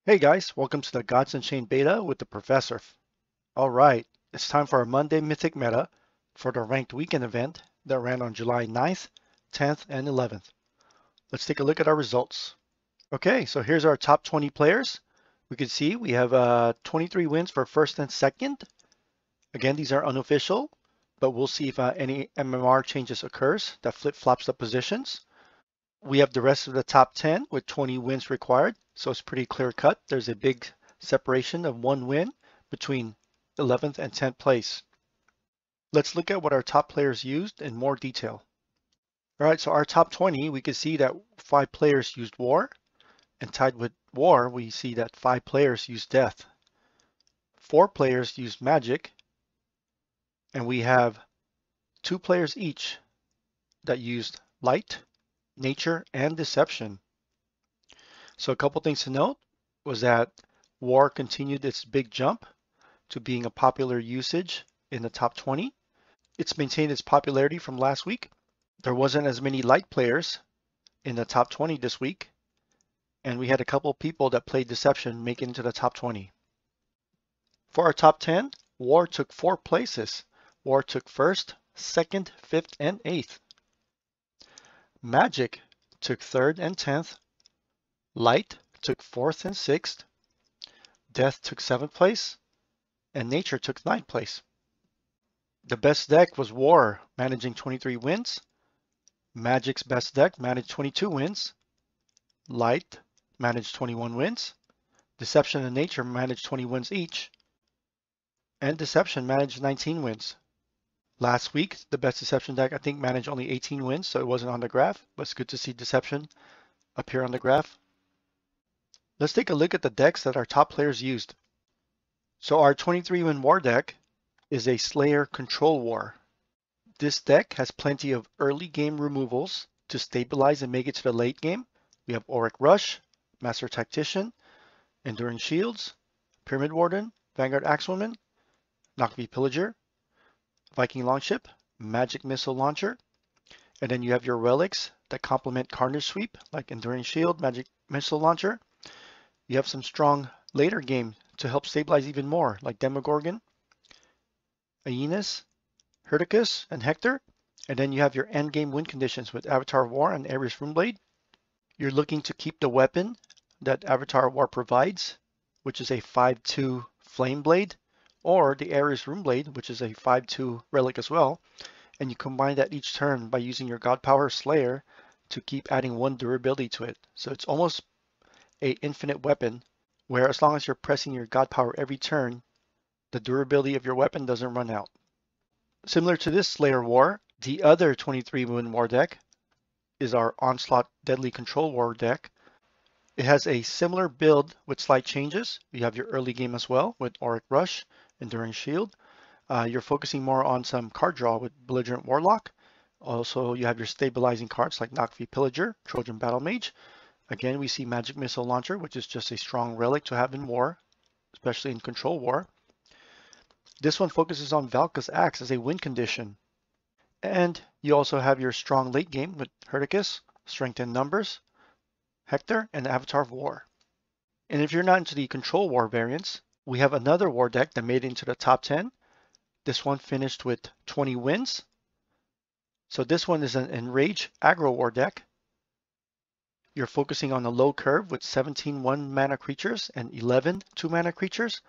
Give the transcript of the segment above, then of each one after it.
Hey guys, welcome to the Gods Unchained beta with the TheProfesserf. Alright, it's time for our Monday Mythic meta for the ranked weekend event that ran on July 9th, 10th, and 11th. Let's take a look at our results. Okay, so here's our top 20 players. We can see we have 23 wins for first and second. Again, these are unofficial, but we'll see if any MMR changes occurs that flip-flops the positions. We have the rest of the top 10 with 20 wins required, so it's pretty clear cut. There's a big separation of one win between 11th and 10th place. Let's look at what our top players used in more detail. All right, so our top 20, we can see that 5 players used War, and tied with War, we see that 5 players used Death. 4 players used Magic, and we have 2 players each that used Light, Nature, and Deception. So a couple things to note was that War continued its big jump to being a popular usage in the top 20. It's maintained its popularity from last week. There wasn't as many light players in the top 20 this week, and we had a couple people that played Deception make it into the top 20. For our top 10, War took 4 places. War took 1st, 2nd, 5th, and 8th. Magic took 3rd and 10th. Light took 4th and 6th. Death took 7th place. And Nature took 9th place. The best deck was War, managing 23 wins. Magic's best deck managed 22 wins. Light managed 21 wins. Deception and Nature managed 20 wins each. And Deception managed 19 wins. Last week, the best Deception deck I think managed only 18 wins, so it wasn't on the graph, but it's good to see Deception appear on the graph. Let's take a look at the decks that our top players used. So our 23-win War deck is a Slayer Control War. This deck has plenty of early game removals to stabilize and make it to the late game. We have Auric Rush, Master Tactician, Enduring Shields, Pyramid Warden, Vanguard Axwoman, Nakvi Pillager, Viking Longship, Magic Missile Launcher, and then you have your relics that complement Carnage Sweep, like Enduring Shield, Magic Missile Launcher. You have some strong later game to help stabilize even more, like Demogorgon, Aeneas, Herdicus, and Hector. And then you have your end game win conditions with Avatar of War and Ares Runeblade. You're looking to keep the weapon that Avatar of War provides, which is a 5/2 Flame Blade, or the Ares Runeblade, which is a 5/2 relic as well. And you combine that each turn by using your God Power Slayer to keep adding 1 durability to it. So it's almost a infinite weapon, where as long as you're pressing your God Power every turn, the durability of your weapon doesn't run out. Similar to this Slayer War, the other 23-win War deck is our Onslaught Deadly Control War deck. It has a similar build with slight changes. You have your early game as well with Auric Rush, Enduring Shield. You're focusing more on some card draw with Belligerent Warlock. Also, you have your stabilizing cards like Nakvi Pillager, Trojan Battle Mage. Again, we see Magic Missile Launcher, which is just a strong relic to have in War, especially in Control War. This one focuses on Valka's Axe as a win condition. And you also have your strong late game with Herdicus, Strength in Numbers, Hector, and Avatar of War. And if you're not into the Control War variants, we have another War deck that made it into the top 10. This one finished with 20 wins. So this one is an Enrage Aggro War deck. You're focusing on a low curve with 17 1-mana creatures and 11 2-mana creatures.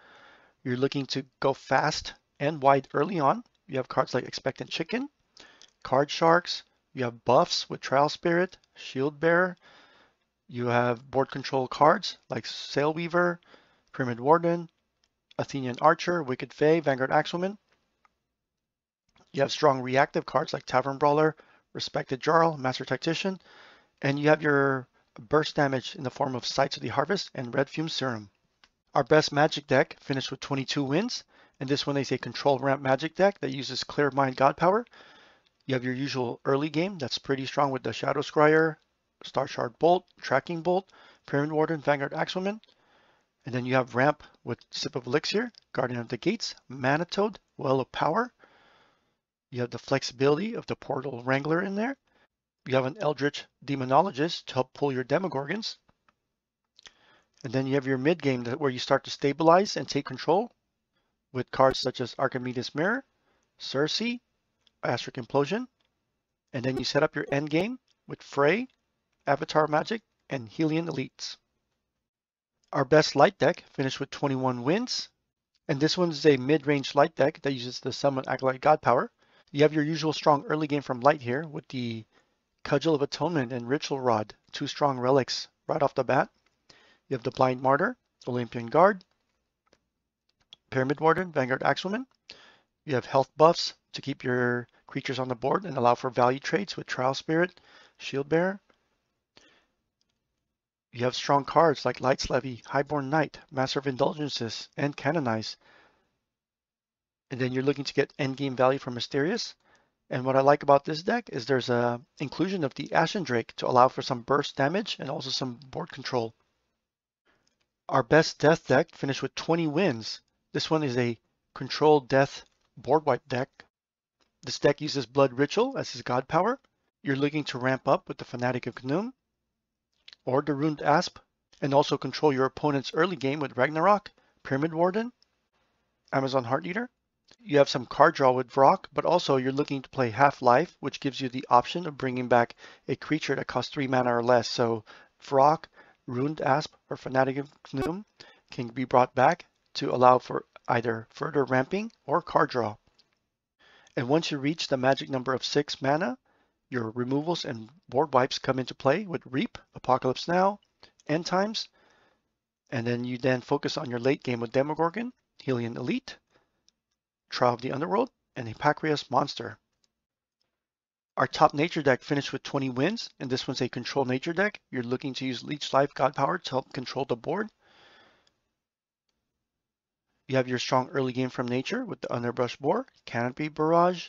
You're looking to go fast and wide early on. You have cards like Expectant Chicken, Card Sharks. You have buffs with Trial Spirit, Shield Bearer. You have board control cards like Sailweaver, Pyramid Warden, Athenian Archer, Wicked Fae, Vanguard Axwoman. You have strong reactive cards like Tavern Brawler, Respected Jarl, Master Tactician, and you have your burst damage in the form of Sights of the Harvest and Red Fume Serum. Our best Magic deck finished with 22 wins, and this one is a control ramp Magic deck that uses Clear Mind God Power. You have your usual early game that's pretty strong with the Shadow Scryer, Star Shard Bolt, Tracking Bolt, Pyramid Warden, Vanguard Axwoman. And then you have ramp with Sip of Elixir, Guardian of the Gates, Mana Toad, Well of Power. You have the flexibility of the Portal Wrangler in there. You have an Eldritch Demonologist to help pull your Demogorgons. And then you have your mid game where you start to stabilize and take control with cards such as Archimedes Mirror, Circe, Astric Implosion. And then you set up your end game with Frey, Avatar Magic, and Helion Elites. Our best light deck finished with 21 wins. And this one is a mid-range light deck that uses the Summon Acolyte God Power. You have your usual strong early game from light here with the Cudgel of Atonement and Ritual Rod, 2 strong relics right off the bat. You have the Blind Martyr, Olympian Guard, Pyramid Warden, Vanguard Axwoman. You have health buffs to keep your creatures on the board and allow for value trades with Trial Spirit, Shield Bearer. You have strong cards like Light's Levy, Highborn Knight, Master of Indulgences, and Canonize. And then you're looking to get endgame value from Mysterious. And what I like about this deck is there's a inclusion of the Ashen Drake to allow for some burst damage and also some board control. Our best death deck finished with 20 wins. This one is a control death board wipe deck. This deck uses Blood Ritual as his god power. You're looking to ramp up with the Fanatic of Knum or the Ruined Asp, and also control your opponent's early game with Ragnarok, Pyramid Warden, Amazon Heart Eater. You have some card draw with Vrock, but also you're looking to play Half-Life, which gives you the option of bringing back a creature that costs 3 mana or less. So Vrock, Ruined Asp, or Fanatic of Knum can be brought back to allow for either further ramping or card draw. And once you reach the magic number of 6 mana, your removals and board wipes come into play with Reap, Apocalypse Now, End Times, and then you focus on your late game with Demogorgon, Helion Elite, Trial of the Underworld, and Hippocrates Monster. Our top nature deck finished with 20 wins, and this one's a control nature deck. You're looking to use Leech Life God Power to help control the board. You have your strong early game from nature with the Underbrush Boar, Canopy Barrage,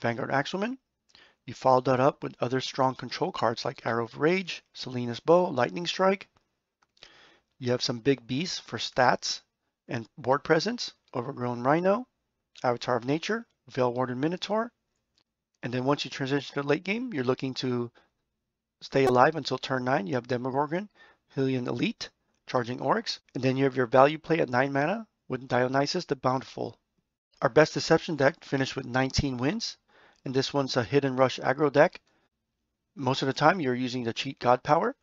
Vanguard Axwoman. You followed that up with other strong control cards like Arrow of Rage, Selena's Bow, Lightning Strike. You have some big beasts for stats and board presence, Overgrown Rhino, Avatar of Nature, Veil Warden Minotaur. And then once you transition to the late game, you're looking to stay alive until turn 9. You have Demogorgon, Helion Elite, Charging Oryx, and then you have your value play at 9 mana with Dionysus the Bountiful. Our best deception deck finished with 19 wins, and this one's a hit and rush aggro deck. Most of the time you're using the cheat God Power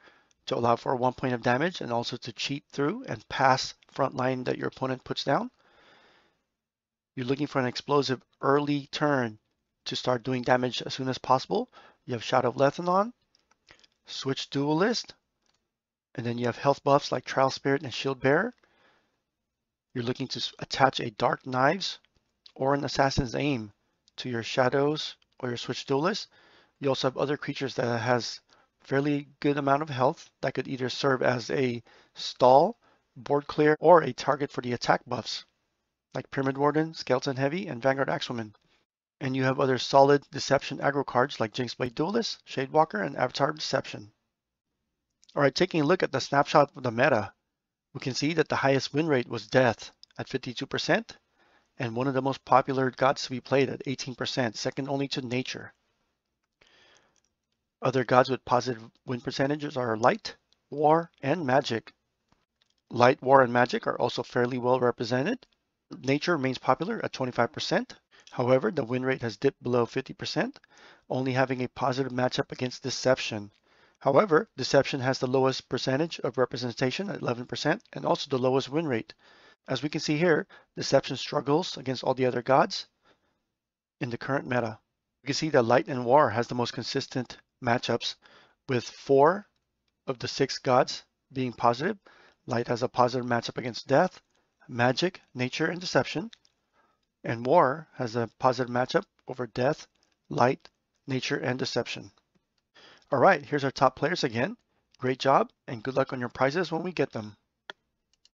to allow for 1 point of damage and also to cheat through and pass front line that your opponent puts down. You're looking for an explosive early turn to start doing damage as soon as possible. You have Shadow of Lethanon, Switch Duelist, and then you have health buffs like Trial Spirit and Shield Bearer. You're looking to attach a Dark Knives or an Assassin's Aim to your Shadows or your Switch Duelist. You also have other creatures that has fairly good amount of health that could either serve as a stall, board clear, or a target for the attack buffs like Pyramid Warden, Skeleton Heavy, and Vanguard Axwoman. And you have other solid deception aggro cards like Jinxblade Duelist, Shadewalker, and Avatar of Deception. Alright, taking a look at the snapshot of the meta, we can see that the highest win rate was Death at 52%, and one of the most popular gods to be played at 18%, second only to Nature. Other gods with positive win percentages are Light, War, and Magic. Light, War, and Magic are also fairly well represented. Nature remains popular at 25%. However, the win rate has dipped below 50%, only having a positive matchup against Deception. However, Deception has the lowest percentage of representation at 11% and also the lowest win rate. As we can see here, Deception struggles against all the other gods in the current meta. You can see that Light and War has the most consistent matchups with 4 of the 6 gods being positive. Light has a positive matchup against Death, Magic, Nature, and Deception. And War has a positive matchup over Death, Light, Nature, and Deception. All right, here's our top players again. Great job, and good luck on your prizes when we get them.